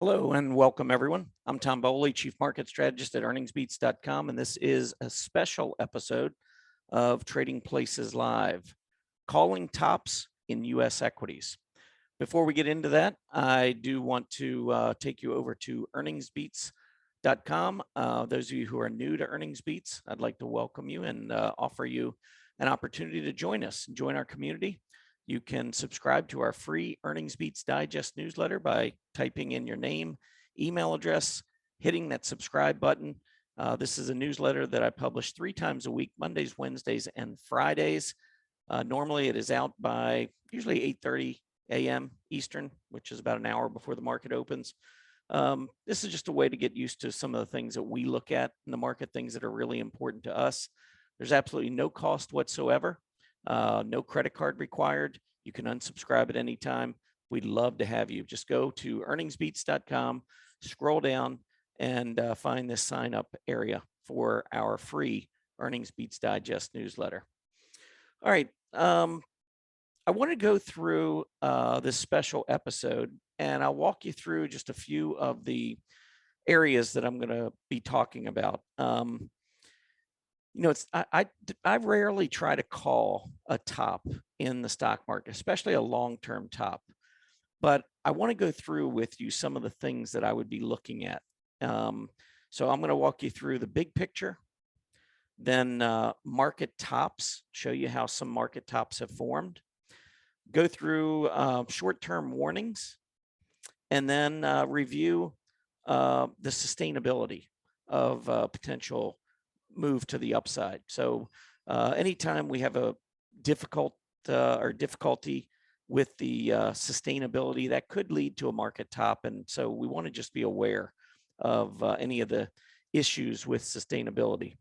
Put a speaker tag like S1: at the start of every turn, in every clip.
S1: Hello and welcome everyone. I'm Tom Bowley, Chief Market Strategist at earningsbeats.com, and this is a special episode of Trading Places Live, calling tops in U.S. equities. Before we get into that, I do want to take you over to earningsbeats.com. Those of you who are new to Earnings Beats, I'd like to welcome you and offer you an opportunity to join us and join our community. You can subscribe to our free Earnings Beats Digest newsletter by typing in your name, email address, hitting that subscribe button. This is a newsletter that I publish 3 times a week, Mondays, Wednesdays, and Fridays. Normally it is out by usually 8:30 a.m. Eastern, which is about an hour before the market opens. This is just a way to get used to some of the things that we look at in the market, things that are really important to us. There's absolutely no cost whatsoever. No credit card required. You can unsubscribe at any time. We'd love to have you. Just go to earningsbeats.com, scroll down, and find this sign up area for our free Earnings Beats Digest newsletter. All right. I want to go through this special episode, and I'll walk you through just a few of the areas that I'm going to be talking about. I rarely try to call a top in the stock market, especially a long-term top. But I want to go through with you some of the things that I would be looking at. So I'm going to walk you through the big picture, then market tops, show you how some market tops have formed, go through short-term warnings, and then review the sustainability of potential move to the upside. So anytime we have a difficulty with the sustainability, that could lead to a market top. And so we want to just be aware of any of the issues with sustainability.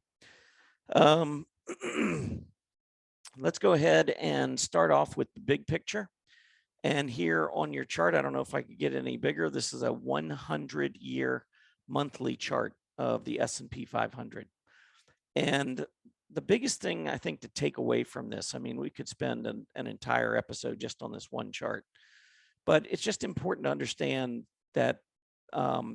S1: Let's go ahead and start off with the big picture. And here on your chart, I don't know if I could get any bigger. This is a 100-year monthly chart of the S&P 500. And the biggest thing I think to take away from this, I mean, we could spend an entire episode just on this one chart, but it's just important to understand that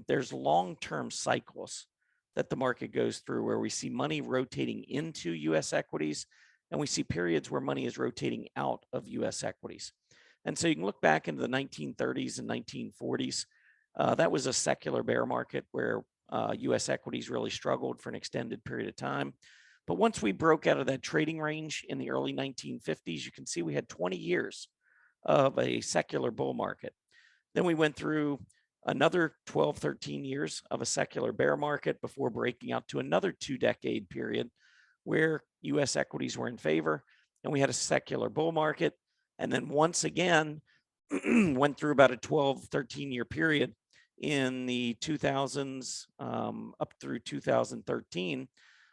S1: there's long-term cycles that the market goes through where we see money rotating into U.S. equities, and we see periods where money is rotating out of U.S. equities. And so you can look back into the 1930s and 1940s. That was a secular bear market where U.S. equities really struggled for an extended period of time. But once we broke out of that trading range in the early 1950s, you can see we had 20 years of a secular bull market. Then we went through another 12, 13 years of a secular bear market before breaking out to another 2-decade period where U.S. equities were in favor, and we had a secular bull market. And then once again, went through about a 12, 13-year period in the 2000s up through 2013,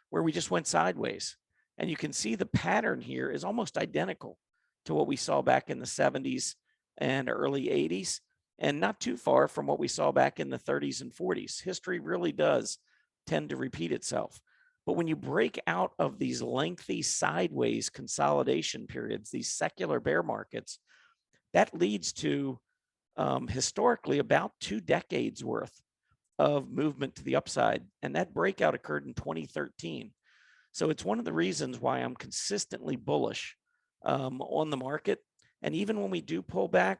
S1: where we just went sideways. And you can see the pattern here is almost identical to what we saw back in the 70s and early 80s, and not too far from what we saw back in the 30s and 40s. History really does tend to repeat itself. But when you break out of these lengthy sideways consolidation periods, these secular bear markets, that leads to historically about 2 decades worth of movement to the upside. And that breakout occurred in 2013. So it's one of the reasons why I'm consistently bullish on the market. And even when we do pull back,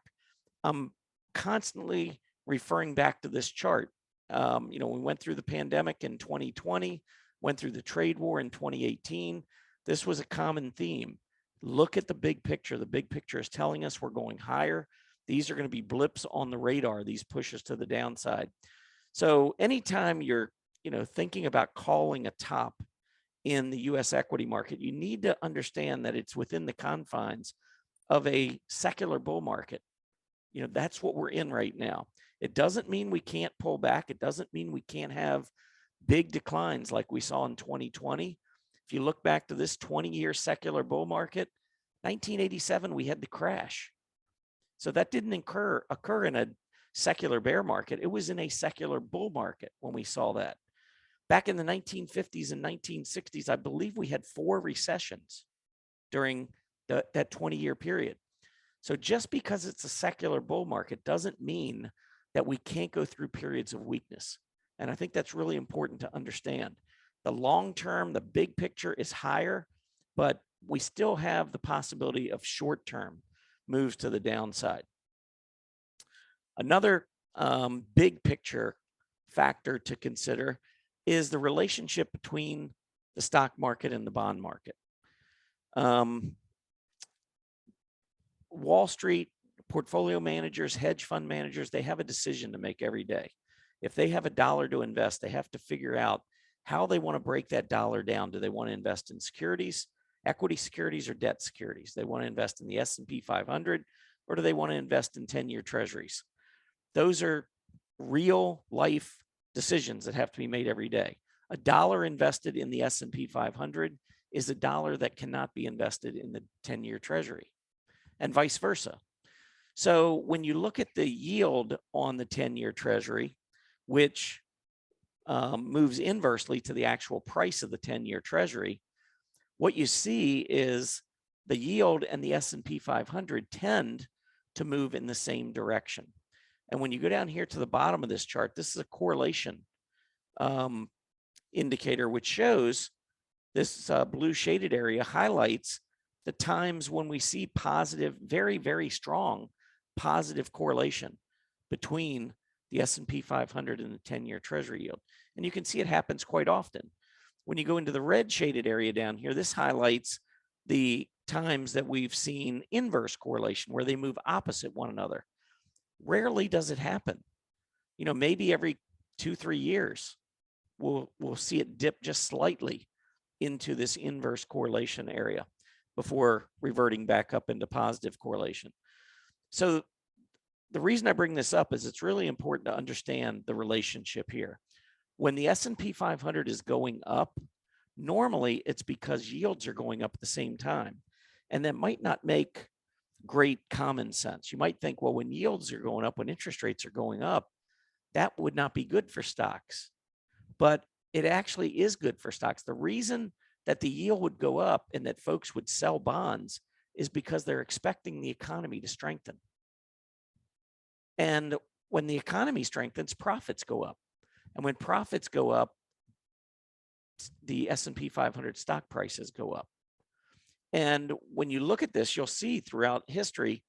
S1: I'm constantly referring back to this chart. We went through the pandemic in 2020, went through the trade war in 2018. This was a common theme. Look at the big picture. The big picture is telling us we're going higher. These are going to be blips on the radar, these pushes to the downside. So anytime you're, thinking about calling a top in the U.S. equity market, you need to understand that it's within the confines of a secular bull market. That's what we're in right now. It doesn't mean we can't pull back. It doesn't mean we can't have big declines like we saw in 2020. If you look back to this 20-year secular bull market, 1987, we had the crash. So that didn't occur in a secular bear market. It was in a secular bull market when we saw that. Back in the 1950s and 1960s, I believe we had 4 recessions during that 20-year period. So just because it's a secular bull market doesn't mean that we can't go through periods of weakness. And I think that's really important to understand. The long term, the big picture is higher, but we still have the possibility of short term moves to the downside. Another big picture factor to consider is the relationship between the stock market and the bond market. Wall Street portfolio managers, hedge fund managers, they have a decision to make every day. If they have $1 to invest, they have to figure out how they want to break that dollar down. Do they want to invest in securities, equity securities, or debt securities? They want to invest in the S&P 500, or do they want to invest in 10-year treasuries? Those are real life decisions that have to be made every day. $1 invested in the S&P 500 is $1 that cannot be invested in the 10-year treasury, and vice versa. So when you look at the yield on the 10-year treasury, which moves inversely to the actual price of the 10-year treasury, what you see is the yield and the S&P 500 tend to move in the same direction. And when you go down here to the bottom of this chart, this is a correlation indicator, which shows this blue shaded area highlights the times when we see positive, very, very strong positive correlation between the S&P 500 and the 10-year treasury yield. And you can see it happens quite often. When you go into the red shaded area down here, this highlights the times that we've seen inverse correlation, where they move opposite one another. Rarely does it happen. You know, maybe every 2-3 years, we'll see it dip just slightly into this inverse correlation area before reverting back up into positive correlation. So the reason I bring this up is it's really important to understand the relationship here. When the S&P 500 is going up, normally it's because yields are going up at the same time. And that might not make great common sense. You might think, well, when yields are going up, when interest rates are going up, that would not be good for stocks. But it actually is good for stocks. The reason that the yield would go up and that folks would sell bonds is because they're expecting the economy to strengthen. And when the economy strengthens, profits go up. And when profits go up, the S&P 500 stock prices go up. And when you look at this, you'll see throughout history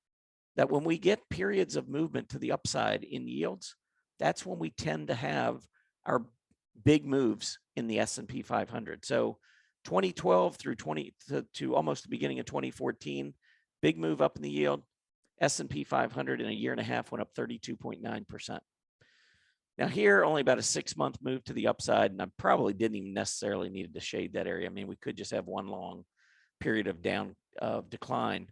S1: that when we get periods of movement to the upside in yields, that's when we tend to have our big moves in the S&P 500. So 2012 through to almost the beginning of 2014, big move up in the yield. S&P 500 in a year and a half went up 32.9%. Now here, only about a 6-month move to the upside, and I probably didn't even necessarily needed to shade that area. I mean, we could just have one long period of decline.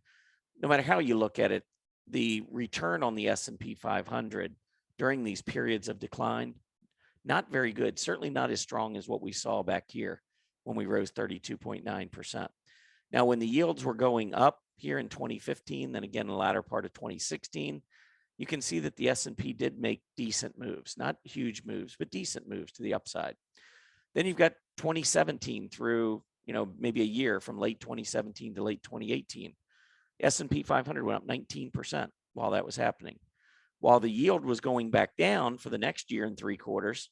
S1: No matter how you look at it, the return on the S&P 500 during these periods of decline, not very good. Certainly not as strong as what we saw back here when we rose 32.9%. Now, when the yields were going up here in 2015, then again in the latter part of 2016, you can see that the S&P did make decent moves, not huge moves, but decent moves to the upside. Then you've got 2017 through, maybe a year from late 2017 to late 2018. S&P 500 went up 19% while that was happening. While the yield was going back down for the next year and 3 quarters,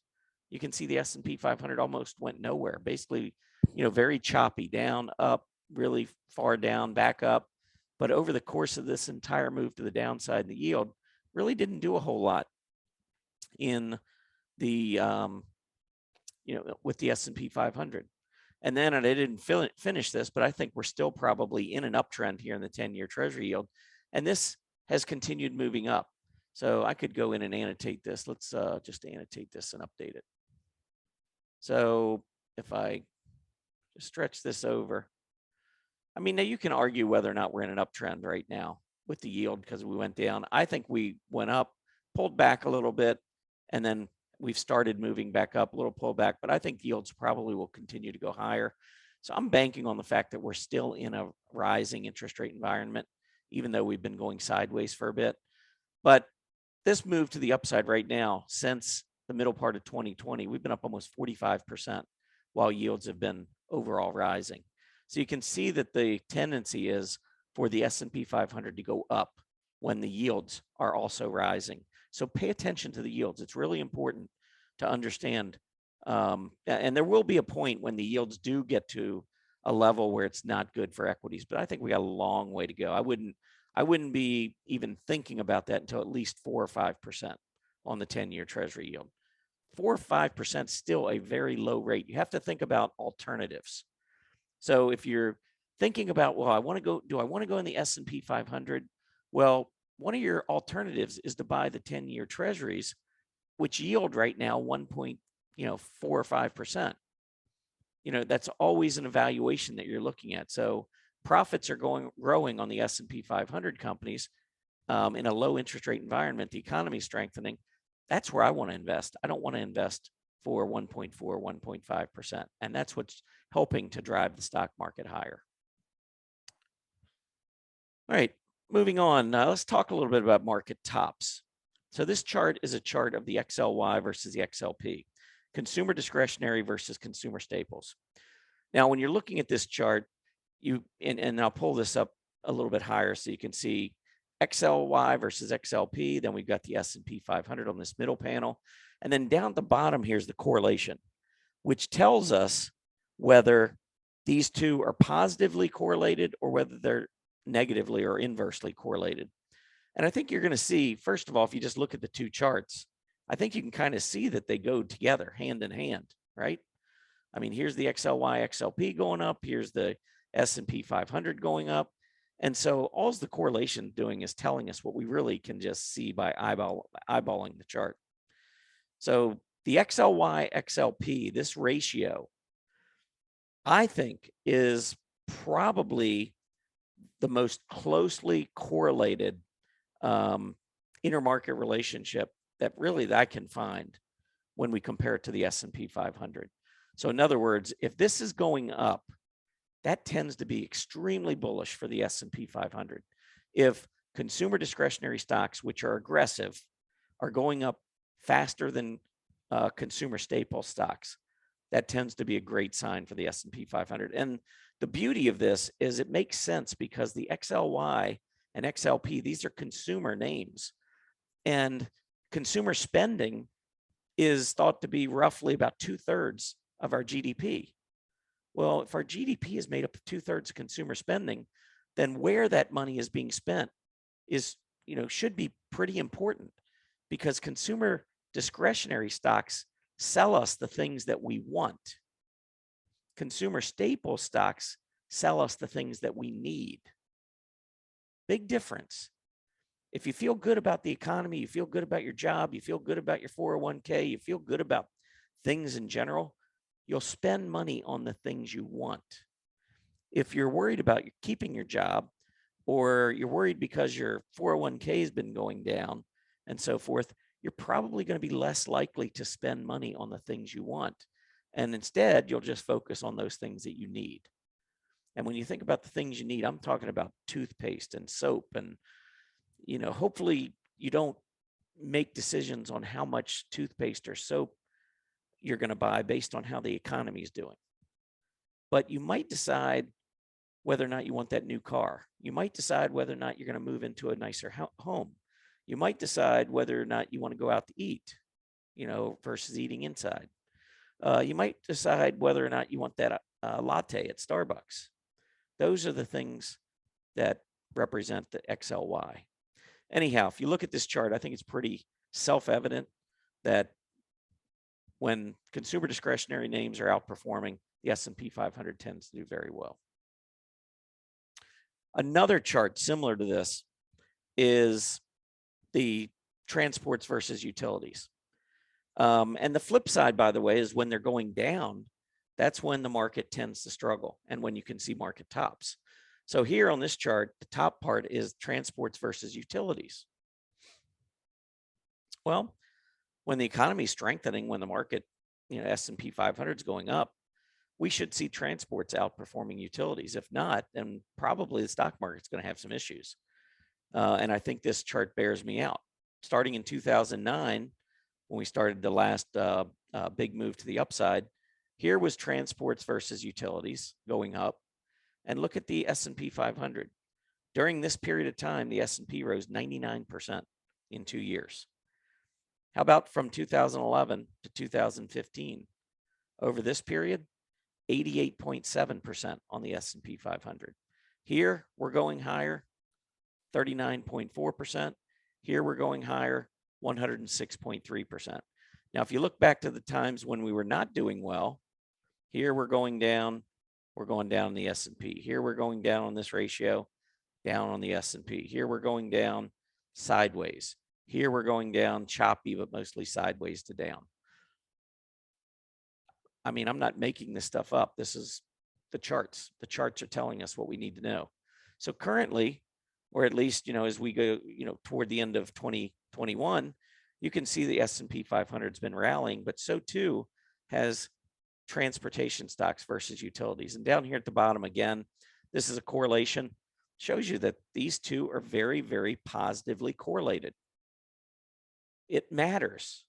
S1: you can see the S&P 500 almost went nowhere. Basically, very choppy, down, up, really far down, back up. But over the course of this entire move to the downside, the yield really didn't do a whole lot in the, with the S&P 500. And then, and I didn't finish this, but I think we're still probably in an uptrend here in the 10-year treasury yield. And this has continued moving up. So I could go in and annotate this. Let's just annotate this and update it. So if I just stretch this over, I mean, now you can argue whether or not we're in an uptrend right now with the yield because we went down. I think we went up, pulled back a little bit, and then we've started moving back up, a little pullback, but I think yields probably will continue to go higher. So I'm banking on the fact that we're still in a rising interest rate environment, even though we've been going sideways for a bit. But this move to the upside right now, since the middle part of 2020, we've been up almost 45% while yields have been overall rising. So you can see that the tendency is for the S&P 500 to go up when the yields are also rising. So pay attention to the yields. It's really important to understand. And there will be a point when the yields do get to a level where it's not good for equities, but I think we got a long way to go. I wouldn't be even thinking about that until at least 4 or 5% on the 10-year Treasury yield. 4 or 5% still a very low rate. You have to think about alternatives. So if you're thinking about, well, do I want to go in the S&P 500? Well, one of your alternatives is to buy the 10-year Treasuries, which yield right now 1.4 or 5%. That's always an evaluation that you're looking at. So profits are growing on the S&P 500 companies in a low interest rate environment. The economy is strengthening. That's where I want to invest. I don't want to invest for 1.4, 1.5%. And that's what's helping to drive the stock market higher. All right, moving on. Now let's talk a little bit about market tops. So this chart is a chart of the XLY versus the XLP, consumer discretionary versus consumer staples. Now, when you're looking at this chart, and I'll pull this up a little bit higher so you can see XLY versus XLP. Then we've got the S&P 500 on this middle panel. And then down at the bottom, here's the correlation, which tells us whether these two are positively correlated or whether they're negatively or inversely correlated. And I think you're going to see, first of all, if you just look at the two charts, I think you can kind of see that they go together hand in hand, right? I mean, here's the XLY, XLP going up. Here's the S&P 500 going up. And so all the correlation doing is telling us what we really can just see by eyeballing the chart. So the XLY, XLP, this ratio, I think is probably the most closely correlated intermarket relationship that I can find when we compare it to the S&P 500. So in other words, if this is going up, that tends to be extremely bullish for the S&P 500. If consumer discretionary stocks, which are aggressive, are going up faster than consumer staple stocks, that tends to be a great sign for the S&P 500. And the beauty of this is it makes sense because the XLY and XLP, these are consumer names. And consumer spending is thought to be roughly about 2/3 of our GDP. Well, if our GDP is made up of 2/3 of consumer spending, then where that money is being spent is, should be pretty important, because consumer discretionary stocks sell us the things that we want. Consumer staple stocks sell us the things that we need. Big difference. If you feel good about the economy, you feel good about your job, you feel good about your 401k, you feel good about things in general, you'll spend money on the things you want. If you're worried about keeping your job, or you're worried because your 401k has been going down and so forth, you're probably going to be less likely to spend money on the things you want. And instead, you'll just focus on those things that you need. And when you think about the things you need, I'm talking about toothpaste and soap. And, hopefully you don't make decisions on how much toothpaste or soap you're going to buy based on how the economy is doing. But you might decide whether or not you want that new car. You might decide whether or not you're going to move into a nicer home. You might decide whether or not you want to go out to eat, versus eating inside. You might decide whether or not you want that latte at Starbucks. Those are the things that represent the XLY. Anyhow, if you look at this chart, I think it's pretty self-evident that when consumer discretionary names are outperforming, the S&P 500 tends to do very well. Another chart similar to this is the transports versus utilities. And the flip side, by the way, is when they're going down, that's when the market tends to struggle and when you can see market tops. So here on this chart, the top part is transports versus utilities. Well, when the economy is strengthening, when the market, S&P 500 is going up, we should see transports outperforming utilities. If not, then probably the stock market's going to have some issues. And I think this chart bears me out. Starting in 2009, when we started the last big move to the upside, here was transports versus utilities going up. And look at the S&P 500. During this period of time, the S&P rose 99% in 2 years. How about from 2011 to 2015? Over this period, 88.7% on the S&P 500. Here, we're going higher, 39.4%. Here, we're going higher, 106.3%. Now, if you look back to the times when we were not doing well, here we're going down in the S&P. Here we're going down on this ratio, down on the S&P. Here we're going down sideways. Here we're going down choppy, but mostly sideways to down. I mean, I'm not making this stuff up. This is the charts. The charts are telling us what we need to know. So currently, or at least, as we go, toward the end of 2021, you can see the S&P 500 has been rallying, but so too has transportation stocks versus utilities. And down here at the bottom, again, this is a correlation. Shows you that these two are very, very positively correlated. It matters.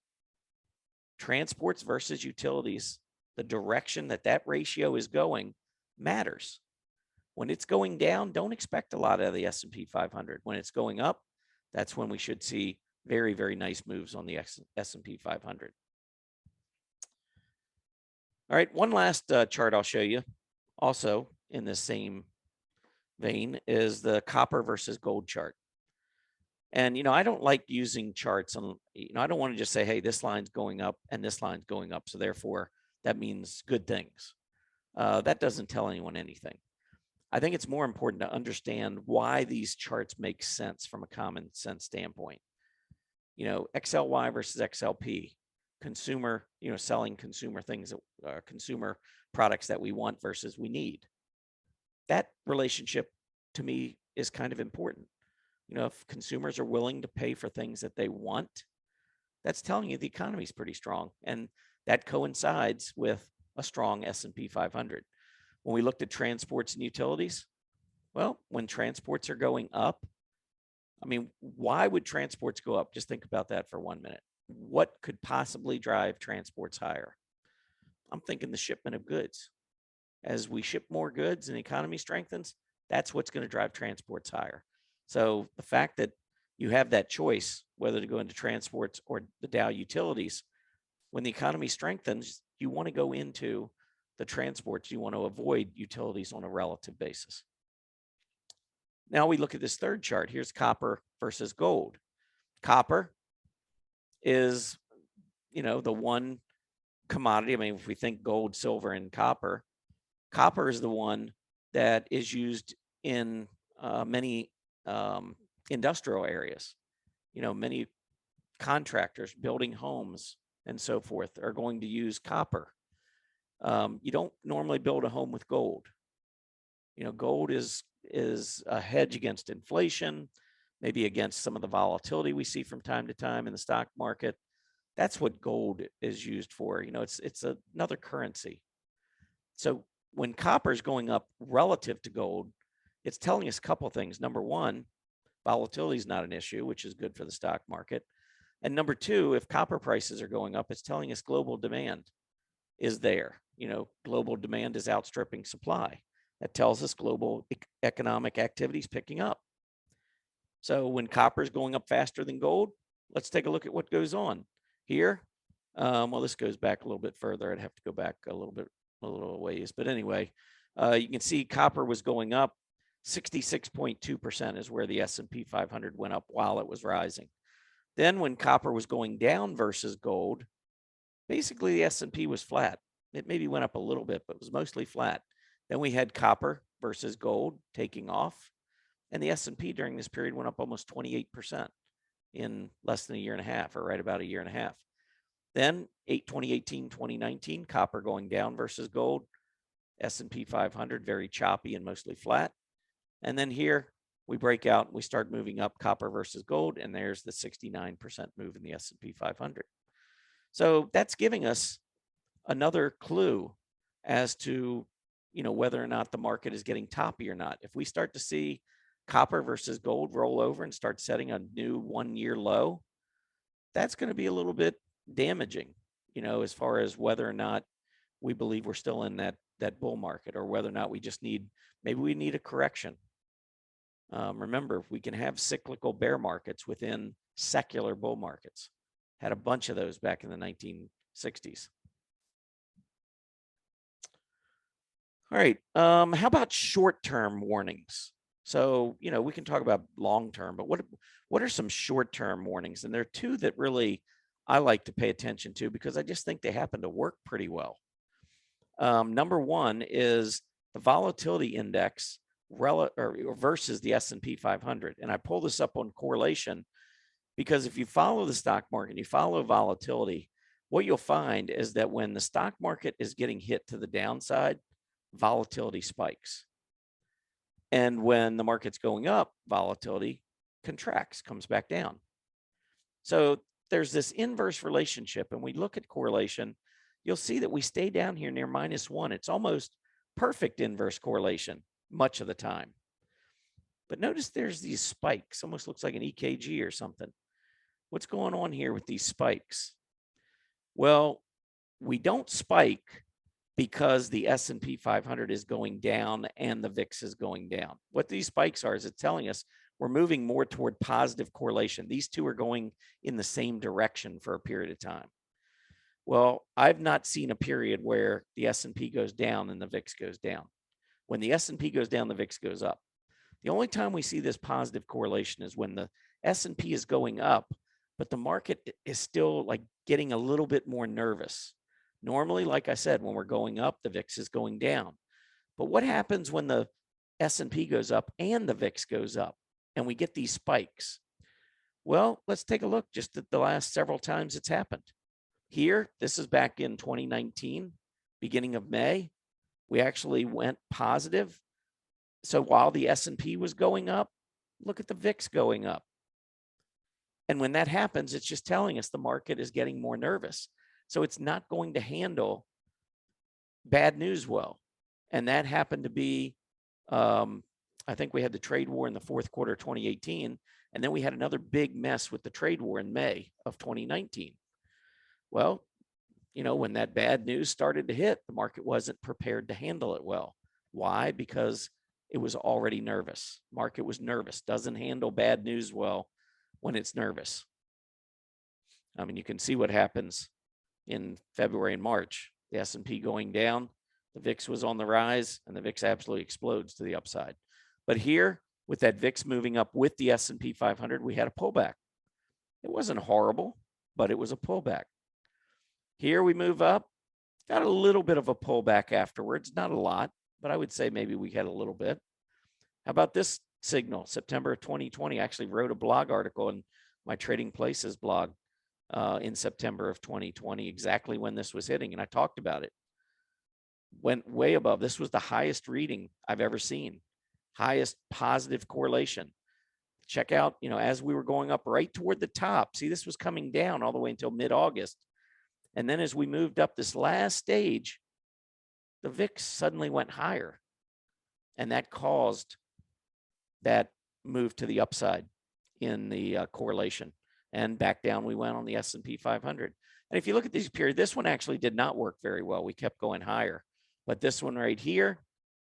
S1: Transports versus utilities, the direction that ratio is going matters. When it's going down, don't expect a lot out of the S&P 500. When it's going up, that's when we should see very, very nice moves on the S&P 500. All right, one last chart I'll show you, also in this same vein, is the copper versus gold chart. And, I don't like using charts. And, I don't want to just say, hey, this line's going up and this line's going up, so therefore that means good things. That doesn't tell anyone anything. I think it's more important to understand why these charts make sense from a common sense standpoint. XLY versus XLP, consumer, selling consumer things, consumer products that we want versus we need. That relationship to me is kind of important. If consumers are willing to pay for things that they want, that's telling you the economy is pretty strong. And that coincides with a strong S&P 500. When we looked at transports and utilities, well, when transports are going up, I mean, why would transports go up? Just think about that for 1 minute. What could possibly drive transports higher? I'm thinking the shipment of goods. As we ship more goods and the economy strengthens, that's what's going to drive transports higher. So the fact that you have that choice, whether to go into transports or the Dow utilities, when the economy strengthens, you want to go into the transports. You want to avoid utilities on a relative basis. Now we look at this third chart. Here's copper versus gold. Copper is, the one commodity. I mean, if we think gold, silver, and copper, copper is the one that is used in many industrial areas. Many contractors building homes and so forth are going to use copper. You don't normally build a home with gold. Gold is a hedge against inflation, maybe against some of the volatility we see from time to time in the stock market. That's what gold is used for. It's another currency. So when copper is going up relative to gold, it's telling us a couple of things. Number one, volatility is not an issue, which is good for the stock market. And number two, if copper prices are going up, it's telling us global demand is there. Global demand is outstripping supply. That tells us global economic activity is picking up. So when copper is going up faster than gold, let's take a look at what goes on here. Well, this goes back a little bit further. I'd have to go back a little ways. But anyway, you can see copper was going up. 66.2% is where the S&P 500 went up while it was rising. Then when copper was going down versus gold, basically the S&P was flat. It maybe went up a little bit, but was mostly flat. Then we had copper versus gold taking off, and the S&P during this period went up almost 28% in less than a year and a half, or right about a year and a half. Then 2018, 2019, copper going down versus gold, S&P 500 very choppy and mostly flat. And then here we break out, we start moving up copper versus gold, and there's the 69% move in the S&P 500. So that's giving us another clue as to, whether or not the market is getting toppy or not. If we start to see copper versus gold roll over and start setting a new 1-year low, that's going to be a little bit damaging, as far as whether or not we believe we're still in that bull market, or whether or not maybe we need a correction. Remember, we can have cyclical bear markets within secular bull markets. Had a bunch of those back in the 1960s. All right. How about short-term warnings? So, we can talk about long-term, but what are some short-term warnings? And there are two that really I like to pay attention to because I just think they happen to work pretty well. Number one is the volatility index versus the S&P 500. And I pull this up on correlation because if you follow the stock market, you follow volatility, what you'll find is that when the stock market is getting hit to the downside, volatility spikes. And when the market's going up, volatility contracts, comes back down. So there's this inverse relationship, and we look at correlation, you'll see that we stay down here near -1. It's almost perfect inverse correlation much of the time. But notice there's these spikes, almost looks like an EKG or something. What's going on here with these spikes? Well, we don't spike because the S&P 500 is going down and the VIX is going down. What these spikes are is it's telling us we're moving more toward positive correlation. These two are going in the same direction for a period of time. Well, I've not seen a period where the S&P goes down and the VIX goes down. When the S&P goes down, the VIX goes up. The only time we see this positive correlation is when the S&P is going up, but the market is still like getting a little bit more nervous. Normally, like I said, when we're going up, the VIX is going down. But what happens when the S&P goes up and the VIX goes up and we get these spikes? Well, let's take a look just at the last several times it's happened. Here, this is back in 2019, beginning of May. We actually went positive. So while the S&P was going up, look at the VIX going up. And when that happens, it's just telling us the market is getting more nervous. So it's not going to handle bad news well. And that happened to be, I think we had the trade war in the fourth quarter of 2018. And then we had another big mess with the trade war in May of 2019. Well, when that bad news started to hit, the market wasn't prepared to handle it well. Why? Because it was already nervous. Market was nervous, doesn't handle bad news well when it's nervous. I mean, you can see what happens in February and March. The S&P going down, the VIX was on the rise, and the VIX absolutely explodes to the upside. But here, with that VIX moving up with the S&P 500, we had a pullback. It wasn't horrible, but it was a pullback. Here we move up, got a little bit of a pullback afterwards, not a lot, but I would say maybe we had a little bit. How about this signal? September of 2020, I actually wrote a blog article in my Trading Places blog in September of 2020, exactly when this was hitting, and I talked about it. Went way above. This was the highest reading I've ever seen, highest positive correlation. Check out, as we were going up right toward the top, see, this was coming down all the way until mid-August. And then as we moved up this last stage, the VIX suddenly went higher. And that caused that move to the upside in the correlation. And back down we went on the S&P 500. And if you look at this period, this one actually did not work very well. We kept going higher. But this one right here,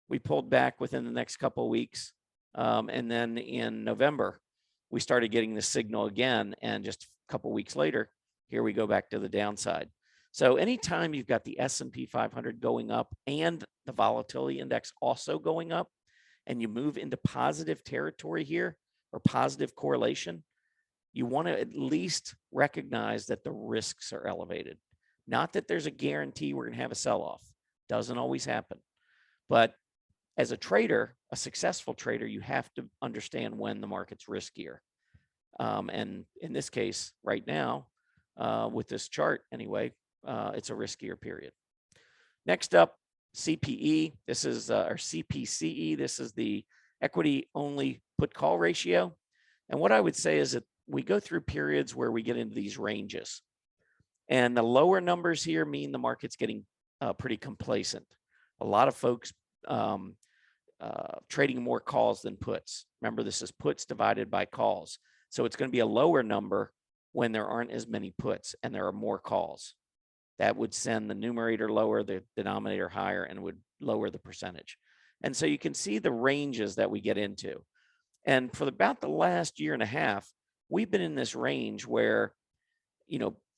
S1: we pulled back within the next couple of weeks. And then in November, we started getting the signal again. And just a couple of weeks later, here we go back to the downside. So anytime you've got the S&P 500 going up and the volatility index also going up, and you move into positive territory here or positive correlation, you want to at least recognize that the risks are elevated. Not that there's a guarantee we're going to have a sell-off. Doesn't always happen. But as a trader, a successful trader, you have to understand when the market's riskier. And in this case, right now, with this chart anyway, it's a riskier period. Next up, CPE. This is our CPCE. This is the equity only put call ratio. And what I would say is that we go through periods where we get into these ranges. And the lower numbers here mean the market's getting pretty complacent. A lot of folks trading more calls than puts. Remember, this is puts divided by calls. So it's going to be a lower number when there aren't as many puts and there are more calls. That would send the numerator lower, the denominator higher, and would lower the percentage. And so you can see the ranges that we get into. And for about the last year and a half, we've been in this range where,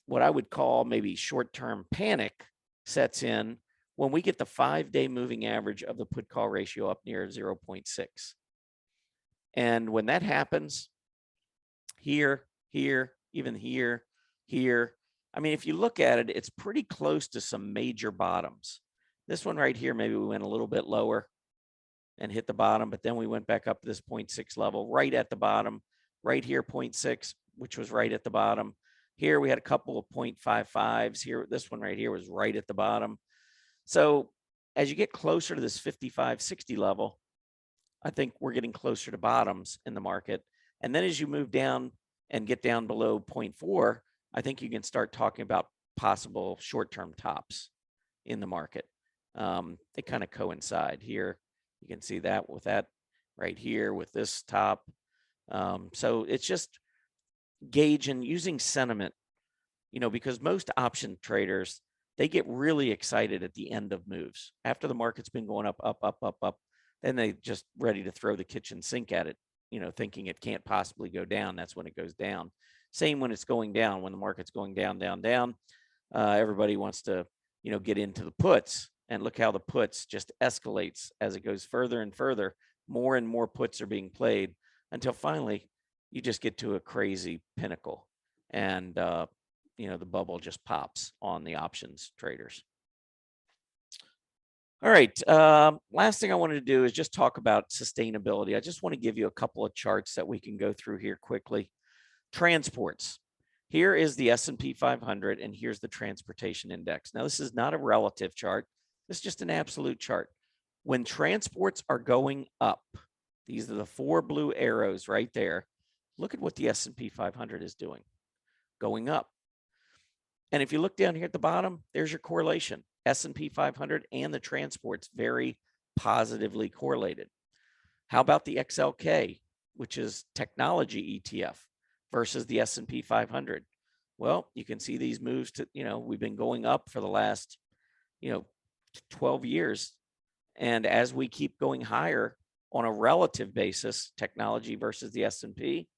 S1: what I would call maybe short-term panic sets in when we get the 5-day moving average of the put call ratio up near 0.6. And when that happens, here, even here, I mean, if you look at it, it's pretty close to some major bottoms. This one right here, maybe we went a little bit lower and hit the bottom, but then we went back up to this 0.6 level, right at the bottom, right here, 0.6, which was right at the bottom. Here we had a couple of 0.55s here. This one right here was right at the bottom. So as you get closer to this 55, 60 level, I think we're getting closer to bottoms in the market. And then as you move down and get down below 0.4, I think you can start talking about possible short-term tops in the market. They kind of coincide here. You can see that with that right here with this top. So it's just gauge and using sentiment, because most option traders, they get really excited at the end of moves. After the market's been going up, then they just ready to throw the kitchen sink at it, thinking it can't possibly go down. That's when it goes down. Same when it's going down. When the market's going down, everybody wants to, get into the puts. And look how the puts just escalates as it goes further and further. More and more puts are being played until finally you just get to a crazy pinnacle. And, the bubble just pops on the options traders. All right. Last thing I wanted to do is just talk about sustainability. I just want to give you a couple of charts that we can go through here quickly. Transports. Here is the S&P 500, and here's the transportation index. Now, this is not a relative chart. This is just an absolute chart. When transports are going up, these are the 4 blue arrows right there. Look at what the S&P 500 is doing, going up. And if you look down here at the bottom, there's your correlation. S&P 500 and the transports very positively correlated. How about the XLK, which is technology ETF, versus the S&P 500? Well, you can see these moves to, we've been going up for the last, 12 years. And as we keep going higher on a relative basis, technology versus the S&P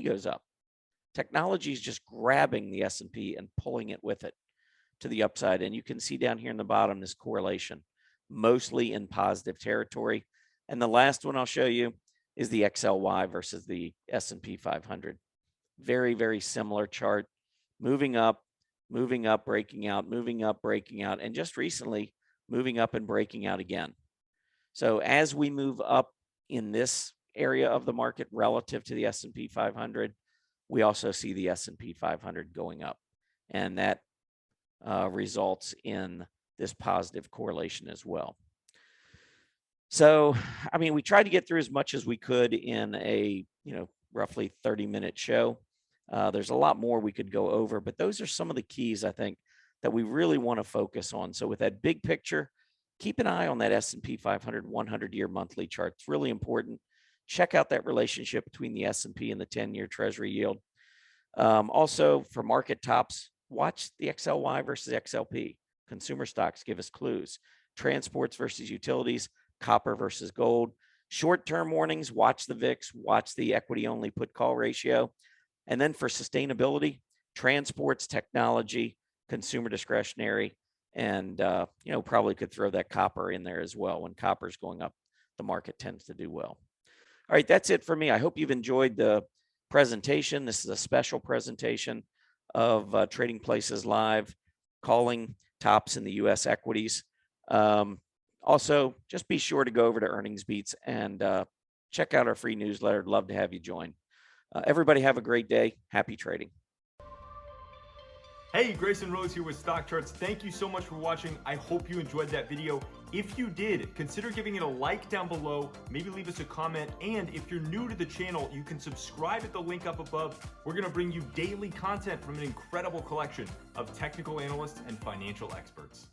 S1: goes up. Technology is just grabbing the S&P and pulling it with it to the upside. And you can see down here in the bottom, this correlation, mostly in positive territory. And the last one I'll show you is the XLY versus the S&P 500. Very, very similar chart, moving up, breaking out, moving up, breaking out, and just recently moving up and breaking out again. So as we move up in this area of the market relative to the S&P 500, we also see the S&P 500 going up, and that results in this positive correlation as well. So, I mean, we tried to get through as much as we could in a, roughly 30-minute show. There's a lot more we could go over, but those are some of the keys, I think, that we really want to focus on. So with that big picture, keep an eye on that S&P 500 100-year monthly chart. It's really important. Check out that relationship between the S&P and the 10-year Treasury yield. Also, for market tops, watch the XLY versus XLP. Consumer stocks give us clues. Transports versus utilities, copper versus gold. Short-term warnings, watch the VIX, watch the equity-only put-call ratio. And then for sustainability, transports, technology, consumer discretionary, and, probably could throw that copper in there as well. When copper's going up, the market tends to do well. All right, that's it for me. I hope you've enjoyed the presentation. This is a special presentation of Trading Places Live, calling tops in the U.S. equities. Also, just be sure to go over to Earnings Beats and check out our free newsletter. I'd love to have you join. Everybody have a great day. Happy trading.
S2: Hey, Grayson Rose here with StockCharts. Thank you so much for watching. I hope you enjoyed that video. If you did, consider giving it a like down below, maybe leave us a comment, and if you're new to the channel, you can subscribe at the link up above. We're gonna bring you daily content from an incredible collection of technical analysts and financial experts.